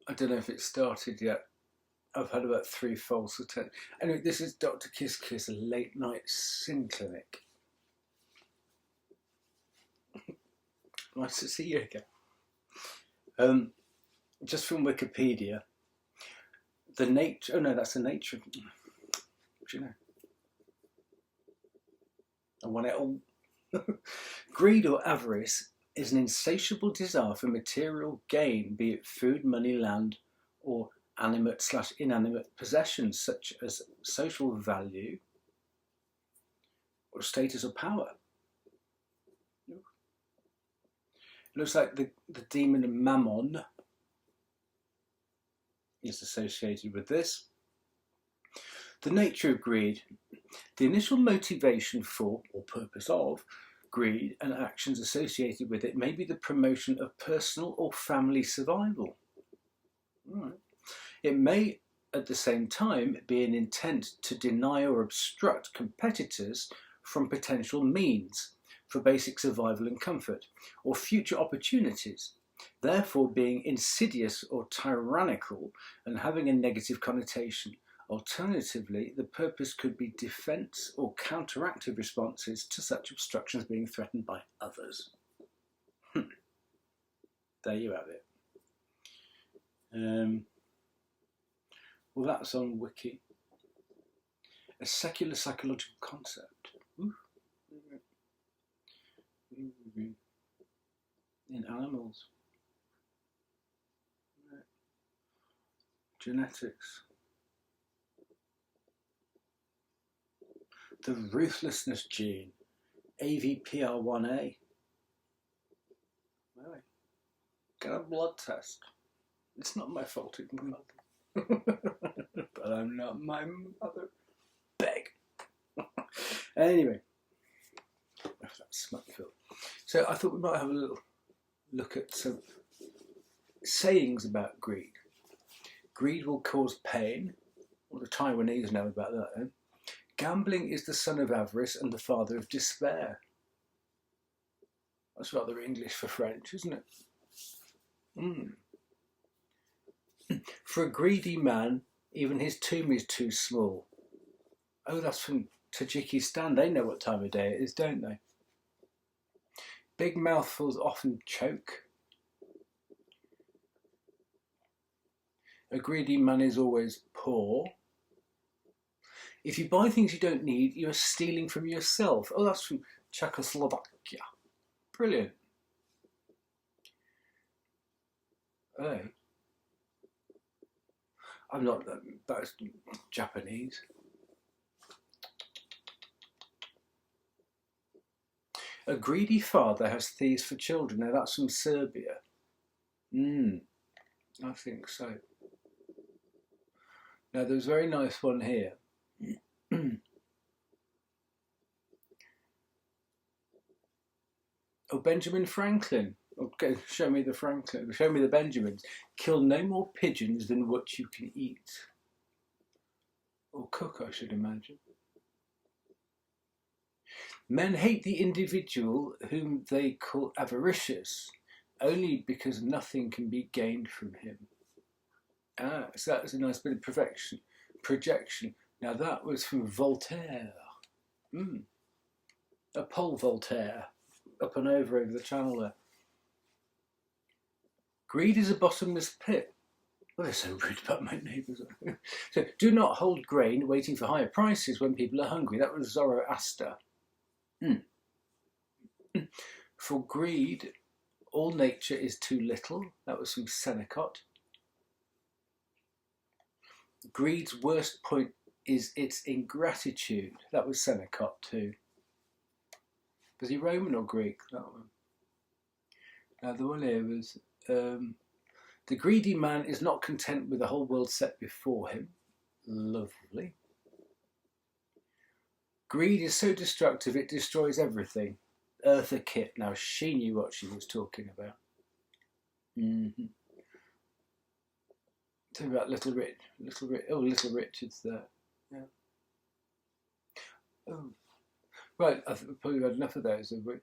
I don't know if it started yet. I've had about 3 false attempts. Anyway, this is Dr. Kiss Kiss, a late night sin clinic. Nice to see you again. Just from Wikipedia, the nature. Oh no, that's the nature. What do you know? I want it all. Greed or avarice is an insatiable desire for material gain, be it food, money, land, or animate/inanimate possessions such as social value or status or power. It looks like the demon Mammon is associated with this. The nature of greed. The initial motivation for, or purpose of, greed and actions associated with it may be the promotion of personal or family survival. Right. It may, at the same time, be an intent to deny or obstruct competitors from potential means for basic survival and comfort, or future opportunities, therefore being insidious or tyrannical and having a negative connotation. Alternatively, the purpose could be defence or counteractive responses to such obstructions being threatened by others. There you have it. Well, that's on Wiki. A secular psychological concept. Ooh. In animals. Genetics. The ruthlessness gene, AVPR1A. Really? Get a blood test. It's not my fault, but I'm not my mother. Beg. Anyway, that's smut filled. So I thought we might have a little look at some sayings about greed. Greed will cause pain. Well, the Taiwanese know about that, eh? Gambling is the son of avarice and the father of despair. That's rather English for French, isn't it? For a greedy man, even his tomb is too small. Oh, that's from Tajikistan. They know what time of day it is, don't they? Big mouthfuls often choke. A greedy man is always poor. If you buy things you don't need, you're stealing from yourself. Oh, that's from Czechoslovakia. Brilliant. Oh. I'm not, that's Japanese. A greedy father has thieves for children. Now that's from Serbia. I think so. Now there's a very nice one here. Oh, Benjamin Franklin. Okay, show me the Franklin. Show me the Benjamins. Kill no more pigeons than what you can eat. Or cook, I should imagine. Men hate the individual whom they call avaricious, only because nothing can be gained from him. Ah, so that was a nice bit of projection. Now that was from Voltaire. A Paul Voltaire, up and over the channel there. Greed is a bottomless pit. Well, they're so rude about my neighbours. So, do not hold grain waiting for higher prices when people are hungry. That was Zoroaster. For greed, all nature is too little. That was from Seneca. Greed's worst point is its ingratitude. That was Seneca too. Was he Roman or Greek? That one. Now the one here was, the greedy man is not content with the whole world set before him. Lovely. Greed is so destructive it destroys everything. Eartha Kitt. Now she knew what she was talking about. Talking about Little Richard's there. Yeah. Oh, right. I've probably had enough of those, have we?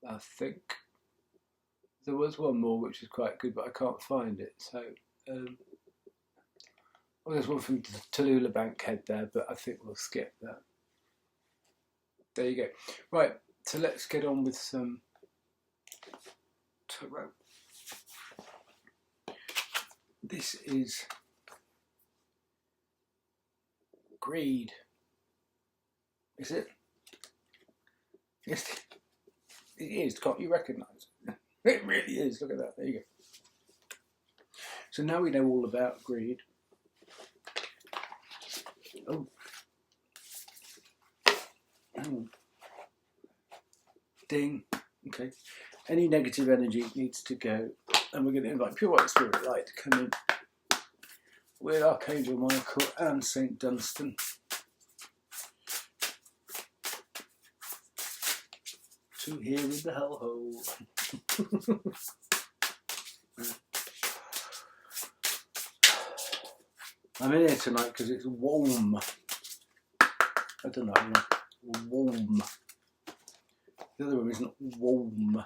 I think There was one more which is quite good, but I can't find it. So, well, there's one from Tallulah Bankhead there, but I think we'll skip that. There you go. Right, so let's get on with some tarot. This is greed. Is it? Yes, it is. Can't you recognise it? It really is. Look at that. There you go. So now we know all about greed. Oh. Ding. Okay. Any negative energy needs to go, and we're going to invite Pure White Spirit Light to come in with Archangel Michael and Saint Dunstan. To here in the hellhole. I'm in here tonight because it's warm. I don't know. Warm. The other room isn't warm.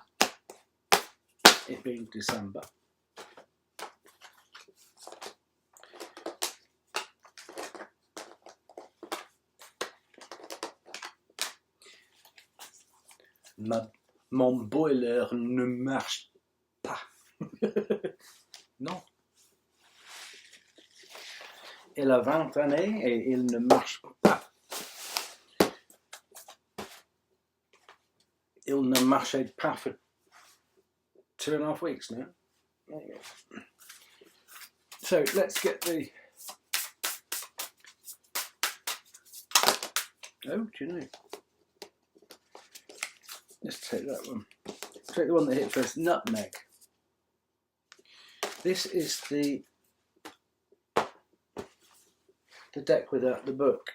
It being December. Mon boiler ne marche pas. Non. Il a 20 années et il ne marche pas. Il ne marchait pas for 2.5 weeks now. There you go. So let's get the. Oh, do you know? Let's take that one. Take the one that hit first. Nutmeg. This is the deck without the book.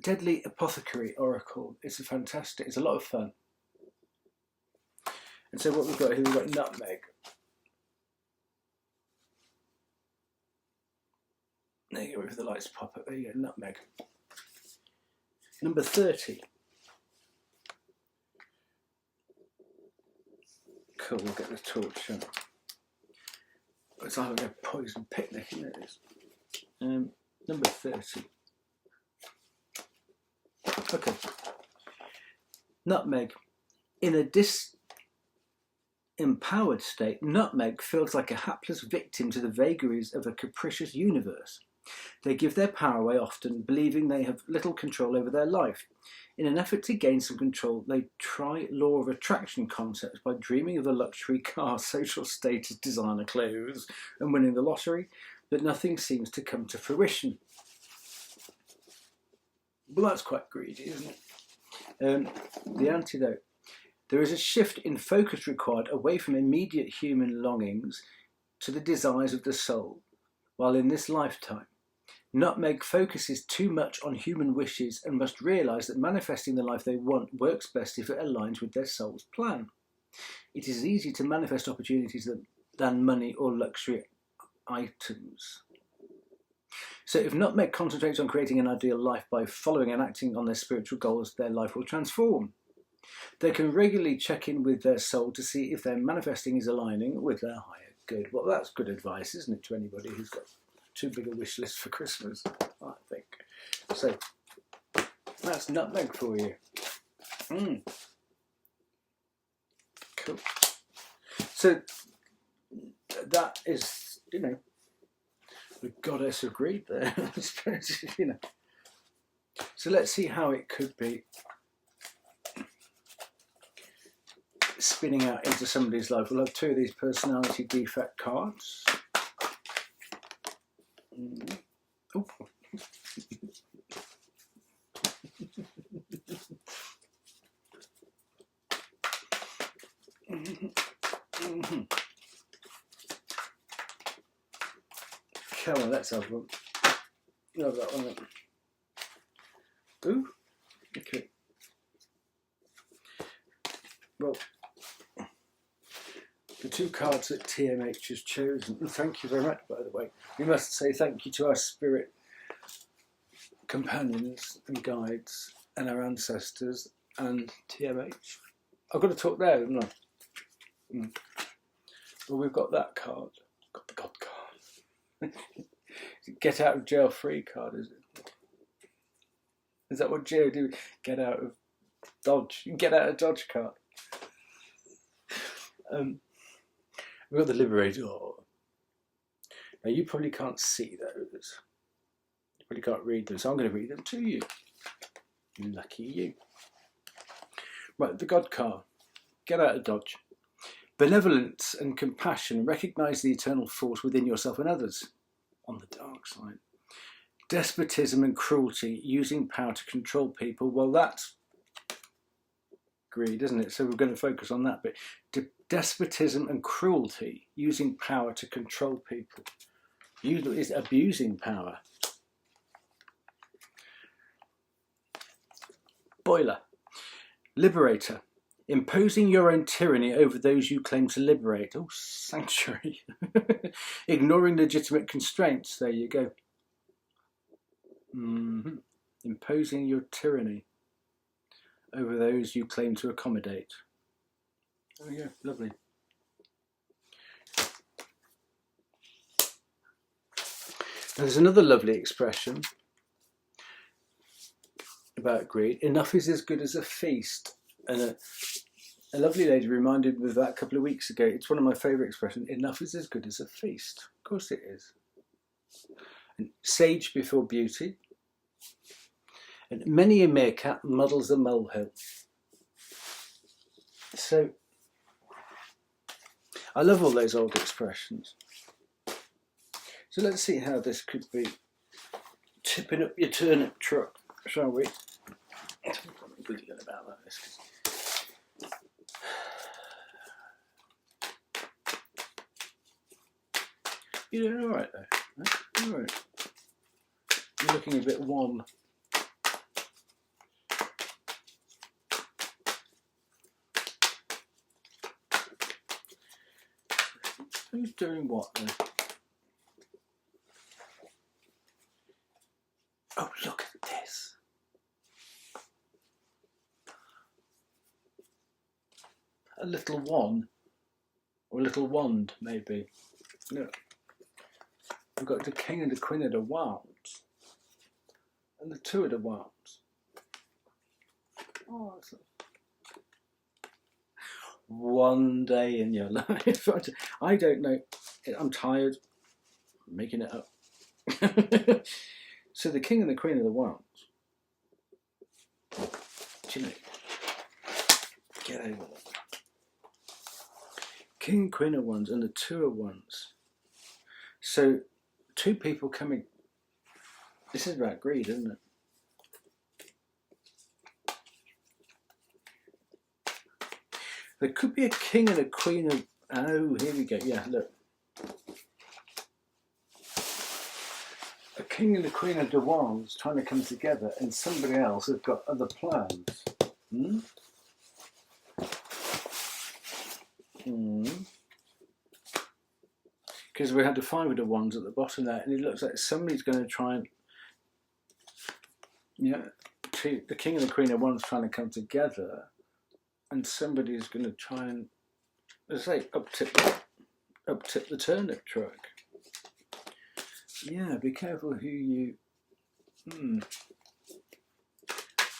Deadly Apothecary Oracle. It's a fantastic. It's a lot of fun. And so what we've got here, we've got nutmeg. There you go. Wait for the lights to pop up. There you go. Nutmeg. Number 30. Cool, we'll get the torch on. It's like a poison picnic, isn't it? Number 30. Okay. Nutmeg. In a disempowered state, nutmeg feels like a hapless victim to the vagaries of a capricious universe. They give their power away often, believing they have little control over their life. In an effort to gain some control, they try law of attraction concepts by dreaming of a luxury car, social status, designer clothes, and winning the lottery, but nothing seems to come to fruition. Well, that's quite greedy, isn't it? The antidote. There is a shift in focus required away from immediate human longings to the desires of the soul, while in this lifetime. Nutmeg focuses too much on human wishes and must realise that manifesting the life they want works best if it aligns with their soul's plan. It is easier to manifest opportunities than money or luxury items. So if Nutmeg concentrates on creating an ideal life by following and acting on their spiritual goals, their life will transform. They can regularly check in with their soul to see if their manifesting is aligning with their higher good. Well, that's good advice, isn't it, to anybody who's got too big a wish list for Christmas, I think. So that's nutmeg for you. Cool. So that is, you know, the goddess of greed there, I suppose, you know. So let's see how it could be spinning out into somebody's life. We'll have 2 of these personality defect cards. Oh. Come on, let's have one. Love that one. Ooh, okay. Well, the 2 cards that TMH has chosen, and thank you very much, by the way. We must say thank you to our spirit companions and guides and our ancestors and TMH I've got to talk there, haven't I? Well, we've got that card. Got the God card. Get out of jail free card, is it? Is that what jail do? Get out of Dodge. Get out of Dodge card. We've got the Liberator. Now you probably can't see those. You probably can't read them, so I'm going to read them to you. Lucky you. Right, the God card. Get out of Dodge. Benevolence and compassion. Recognise the eternal force within yourself and others. On the dark side. Despotism and cruelty. Using power to control people. Well, that's greed, isn't it? So we're going to focus on that bit. Despotism and cruelty. Using power to control people. Is abusing power. Boiler. Liberator. Imposing your own tyranny over those you claim to liberate. Oh, sanctuary. Ignoring legitimate constraints. There you go. Imposing your tyranny over those you claim to accommodate. Oh yeah, lovely. There's another lovely expression about greed. Enough is as good as a feast. And a lovely lady reminded me of that a couple of weeks ago. It's one of my favourite expressions. Enough is as good as a feast. Of course it is. And sage before beauty. And many a meerkat muddles a molehill. So, I love all those old expressions. So let's see how this could be tipping up your turnip truck, shall we? I'm really good about that. You're doing all right though. All right. You're looking a bit wan. Who's doing what then? Oh, look at this. A little one, or a little wand, maybe. Look. We've got the King and the Queen of the Wands, and the Two of the Wands. Oh, that's one day in your life. I don't know. I'm tired. I'm making it up. So the King and the Queen of the Wands. Do you know? Get over that. King, Queen of Wands, and the Two of Wands. So two people coming. This is about greed, isn't it? There could be a king and a queen of. Oh, here we go. Yeah, look. A king and a queen of the wands trying to come together, and somebody else has got other plans. Because we had the Five of the Wands at the bottom there, and it looks like somebody's going to try and, the King and the Queen of Wands trying to come together, and somebody's going to try and, let's say, up tip the turnip truck. Yeah, be careful who you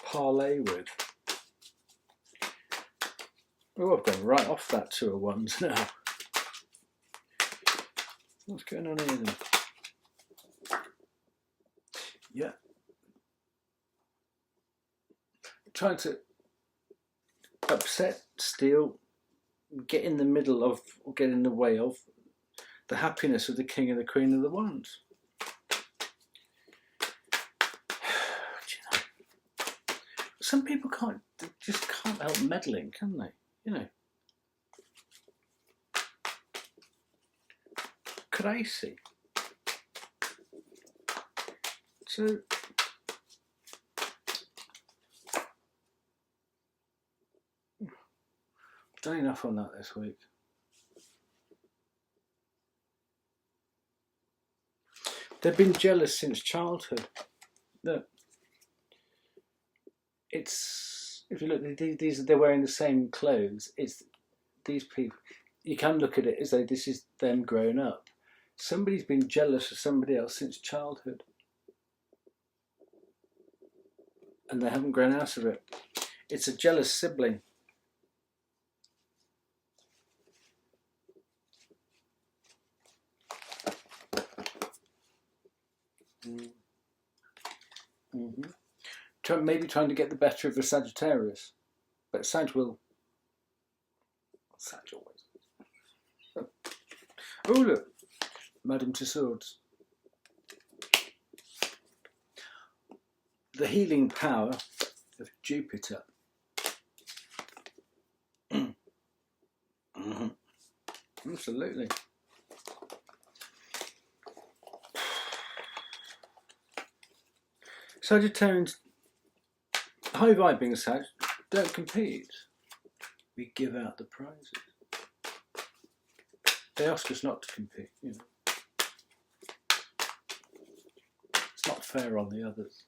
parlay with. Oh, I've gone right off that Two of Wands now. What's going on here then? Yeah. Trying to upset, steal, get in the middle of, or get in the way of the happiness of the King and the Queen of the Wands. Some people just can't help meddling, can they? You know. Crazy. So done enough on that this week. They've been jealous since childhood. Look, it's if you look, they're wearing the same clothes. It's these people. You can look at it as though this is them grown up. Somebody's been jealous of somebody else since childhood, and they haven't grown out of it. It's a jealous sibling. Maybe trying to get the better of a Sagittarius, but Sag will. Sag always. Oh look, Madame Tussauds. The healing power of Jupiter. Absolutely. Sagittarians, high vibing Sag, don't compete. We give out the prizes. They ask us not to compete, you know. It's not fair on the others.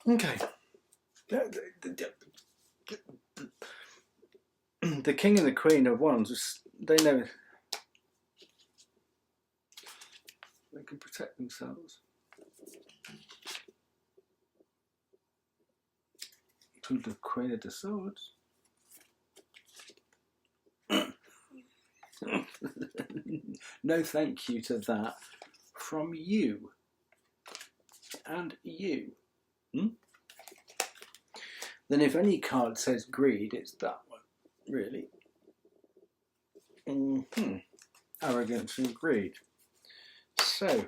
Okay. The king and the queen of wands, they know they can protect themselves. To the queen of the swords. No thank you to that from you and you. Then if any card says greed, it's that one, really. Arrogance and greed. So,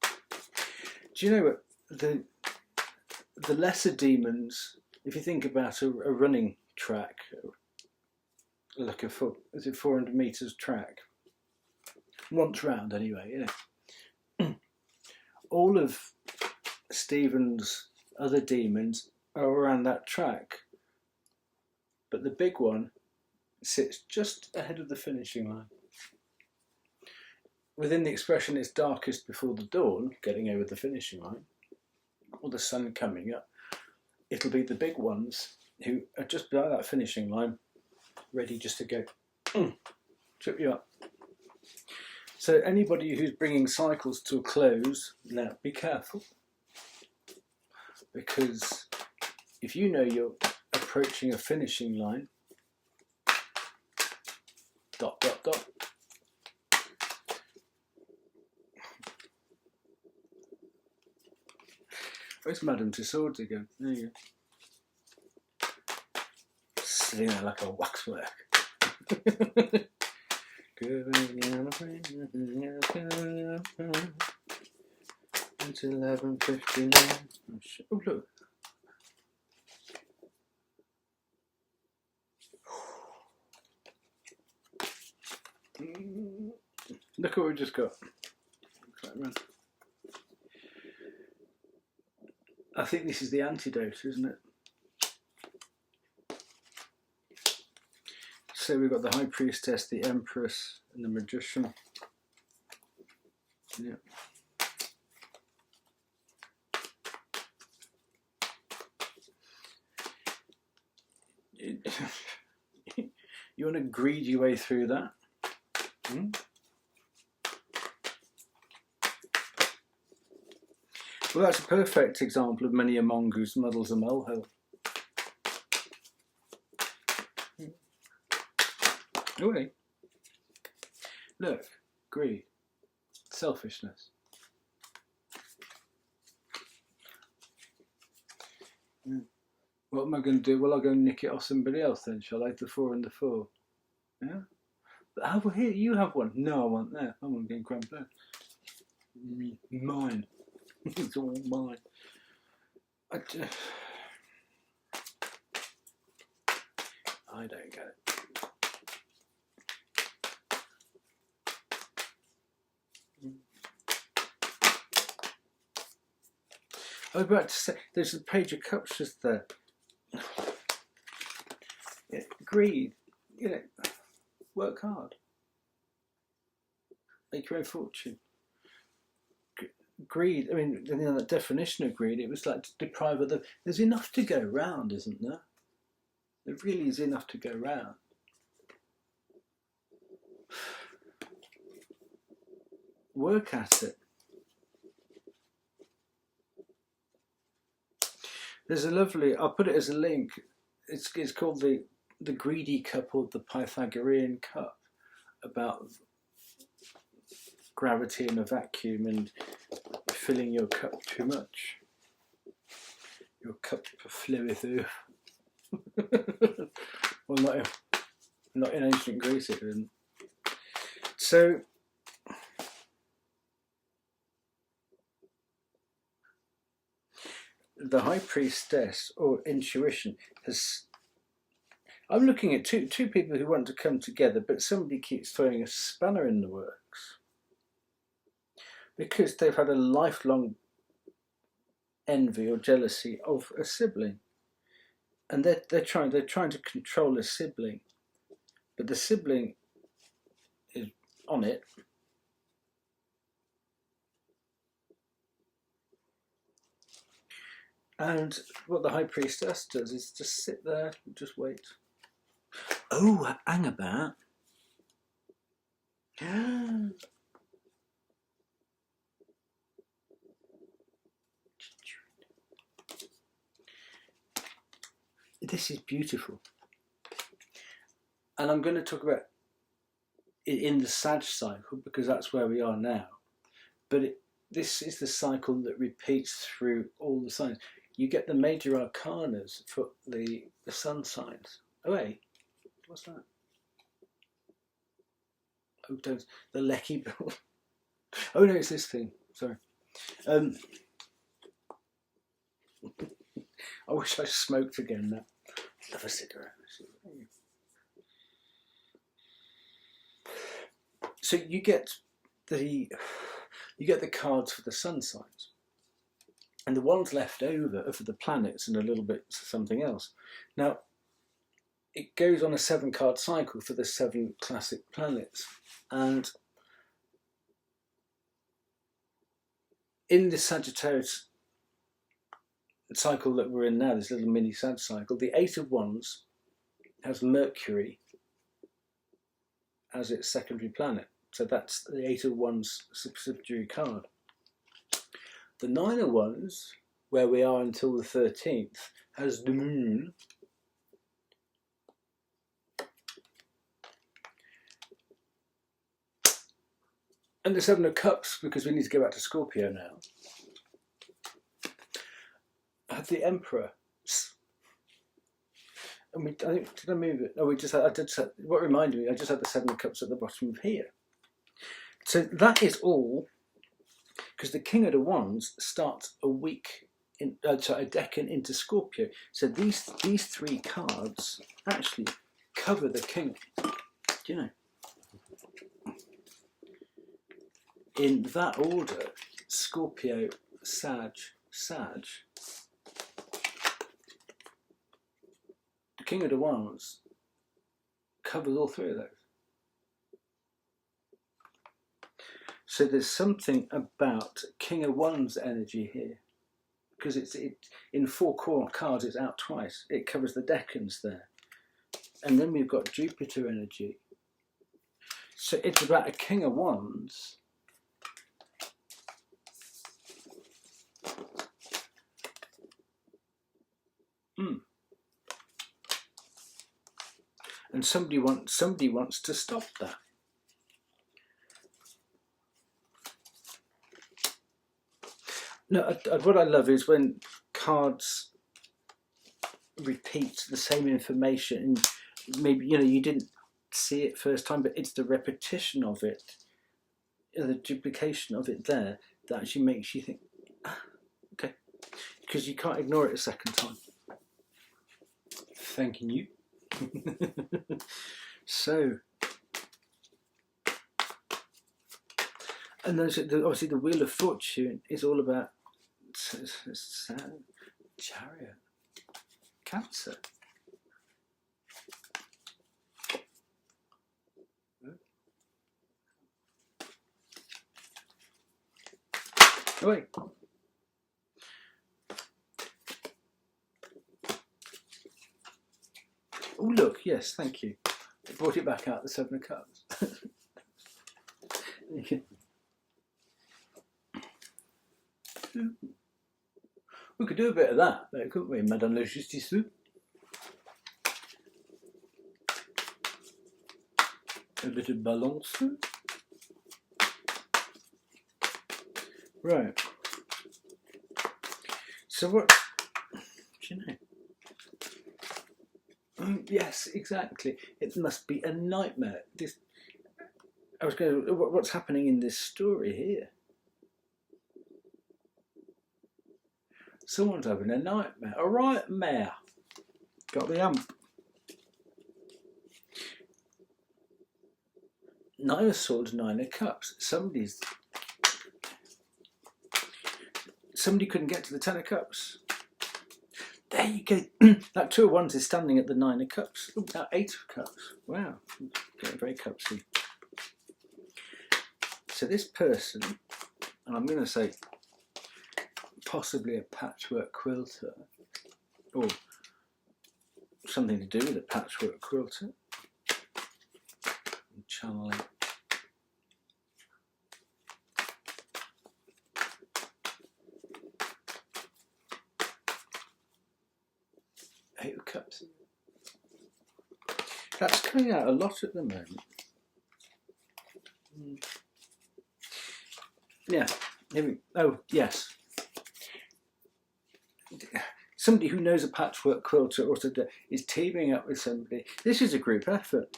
do you know what? The lesser demons, if you think about a running track, like is it 400 metres track? Once round anyway, you know. All of Stephen's other demons are around that track, but the big one sits just ahead of the finishing line. Within the expression, it's darkest before the dawn, getting over the finishing line, or the sun coming up. It'll be the big ones who are just below that finishing line, ready just to go, trip you up. So anybody who's bringing cycles to a close, now be careful, because if you know you're approaching a finishing line, ... Where's Madame Tussauds again? There you go. Sitting there like a waxwork. It's 11:59. Oh look. Look what we just got. I think this is the antidote, isn't it? So we've got the High Priestess, the Empress, and the Magician. Yeah. You want to greed your way through that? Well, that's a perfect example of many a mongoose muddles a molehill. Okay. Look, greed, selfishness. What am I going to do? Well, I'll go nick it off somebody else then, shall I? The 4 and the 4. Yeah? But here, you have one. No, I want that. I want to get grab that. Mine. It's all mine. I don't get it. I was about to say, there's a Page of Cups just there. greed, you know, work hard, make your own fortune. Greed, I mean, you know, the definition of greed, it was like to deprive other. There's enough to go round, isn't there? There really is enough to go round. Work at it. There's a lovely, I'll put it as a link, it's called the Greedy Cup or the Pythagorean Cup, about gravity in a vacuum and filling your cup too much. Your cup floweth over. Well, not in ancient Greece it didn't. So the High Priestess, or intuition, has. I'm looking at two people who want to come together, but somebody keeps throwing a spanner in the works because they've had a lifelong envy or jealousy of a sibling, and they're trying to control a sibling, but the sibling is on it. And what the High Priestess does is just sit there and just wait. Oh, hang about. This is beautiful. And I'm going to talk about it in the Sag cycle because that's where we are now. But this is the cycle that repeats through all the signs. You get the major arcanas for the sun signs. Oh, hey, what's that? Oh, don't. The Lecky Bill. Oh, no, it's this thing. Sorry. I wish I smoked again now. Love a cigarette. So you get the cards for the sun signs, and the ones left over are for the planets and a little bit something else. Now, it goes on a 7-card cycle for the 7 classic planets, and in the Sagittarius cycle that we're in now, this little mini Sag cycle, the 8 of Wands has Mercury as its secondary planet. So that's the 8 of Wands subsidiary card. The 9 of Wands, where we are until the 13th, has the Moon. And the 7 of Cups, because we need to go back to Scorpio now, had the Emperor. And did I move it? No, what reminded me, I just had the 7 of Cups at the bottom of here. So that is all, because the King of the Wands starts a decan into Scorpio. So these 3 cards actually cover the King. Do you know? In that order, Scorpio, Sag. The King of the Wands covers all 3 of those. So there's something about King of Wands energy here, because it's in 4 core cards. It's out twice. It covers the decans there, and then we've got Jupiter energy. So it's about a King of Wands. And somebody wants to stop that. No, what I love is when cards repeat the same information, and maybe you didn't see it first time, but it's the repetition of it, the duplication of it there that actually makes you think, okay, because you can't ignore it a second time. Thanking you. So, and obviously the Wheel of Fortune is all about Chariot, Cancer. Away. Oh, look, yes, thank you. I brought it back out, the Seven of Cups. We could do a bit of that, couldn't we, Madame la Justice? A bit of balance. Right. So what do you know? Yes, exactly. It must be a nightmare. What's happening in this story here? Someone's having a nightmare. A right mare. Got the hump. Nine of Swords, Nine of Cups. Somebody couldn't get to the Ten of Cups. There you go. That Two of Wands is standing at the Nine of Cups. Ooh, now Eight of Cups. Wow. Getting very cupsy. So this person, and I'm going to say possibly a patchwork quilter, or something to do with a patchwork quilter. I'm channeling. Eight of Cups. That's coming out a lot at the moment. Yeah. Oh, yes. Somebody who knows a patchwork quilter or is teaming up with somebody. This is a group effort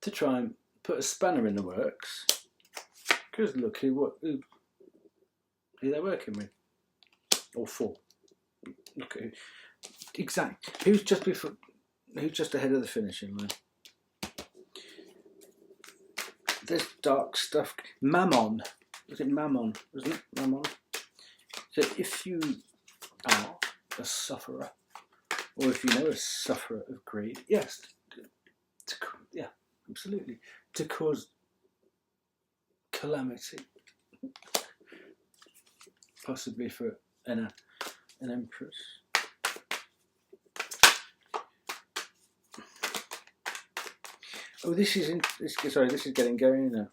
to try and put a spanner in the works. Because look who they're working with, or for. Look at exactly who's just ahead of the finishing line. There's dark stuff. Mammon. Was it Mammon? Wasn't it? Mammon. So if you are a sufferer, or if you know a sufferer of greed, yes, yeah, absolutely, to cause calamity, possibly for an empress. Oh, this is getting going now.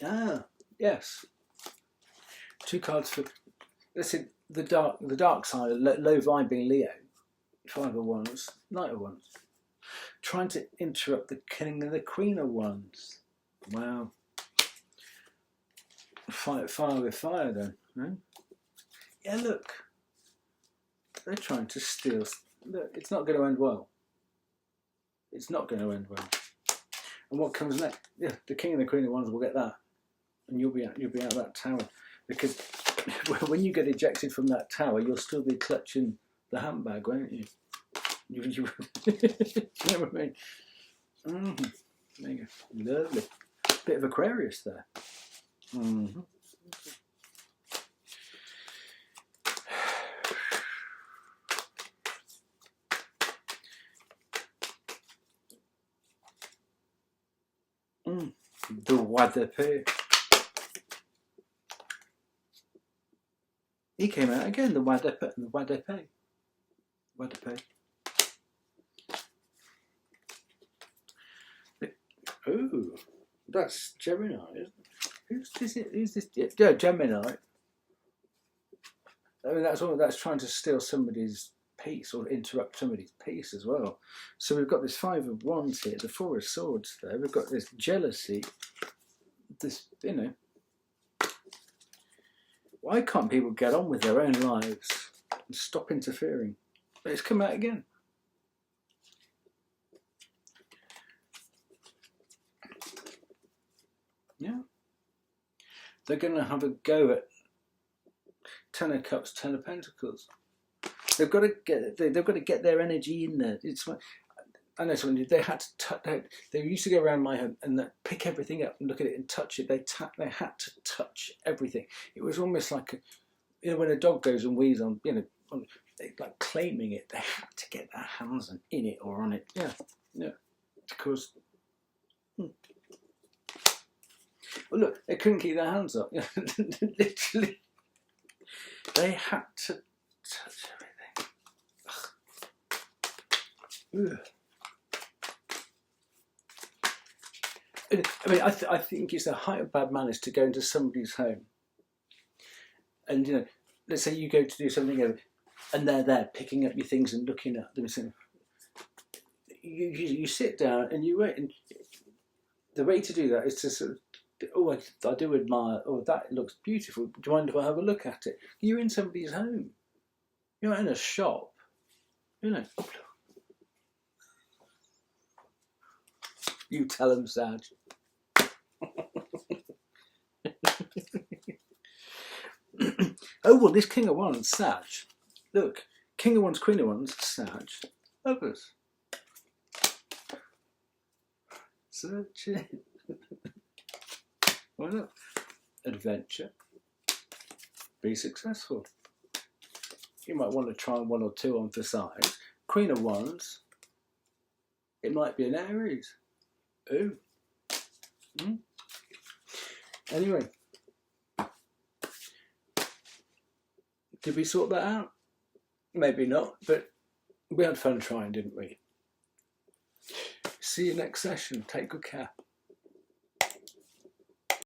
Ah, yes. Two cards for, let's see, the dark side, low vibing Leo. Five of Wands, Knight of Wands. Trying to interrupt the King and the Queen of Wands. Wow. Fight fire with fire then, right? Yeah, look. They're trying to steal. Look, it's not going to end well. It's not going to end well. And what comes next? Yeah, the King and the Queen of Wands will get that, and you'll be out that tower, because when you get ejected from that tower, you'll still be clutching the handbag, won't you? You know what I mean? There you go. Lovely. Bit of Aquarius there. The Wadape. He came out again, the Wadape and the Wadape. Wadape. Oh, that's Gemini, isn't it? Who's this? Yeah, Gemini. I mean, that's trying to steal somebody's peace or interrupt somebody's peace as well. So we've got this Five of Wands here, the Four of Swords there. We've got this jealousy. This, you know, why can't people get on with their own lives and stop interfering? But it's come out again. Yeah, they're going to have a go at Ten of Cups, Ten of Pentacles. They've got to get their energy in there. It's like, I know someone. They had to. They used to go around my home and pick everything up and look at it and touch it. They had to touch everything. It was almost like when a dog goes and wheezes on, like claiming it. They had to get their hands in it or on it. Yeah, yeah. Because Well, look, they couldn't keep their hands up. Literally, they had to touch everything. Ugh. I mean, I think it's the height of bad manners to go into somebody's home, and you know, let's say you go to do something, and they're there picking up your things and looking at them. So you sit down and you wait, and the way to do that is to sort of, oh, I do admire. Oh, that looks beautiful. Do you mind if I have a look at it? You're in somebody's home. You're not in a shop. You know. You tell them, Saj. Oh, well, this King of Wands, Sag. Look, King of Wands, Queen of Wands, Sag. Others. Search it. Why not? Adventure. Be successful. You might want to try one or two on for size. Queen of Wands. It might be an Aries. Ooh. Anyway. Did we sort that out? Maybe not, but we had fun trying, didn't we? See you next session. Take good care.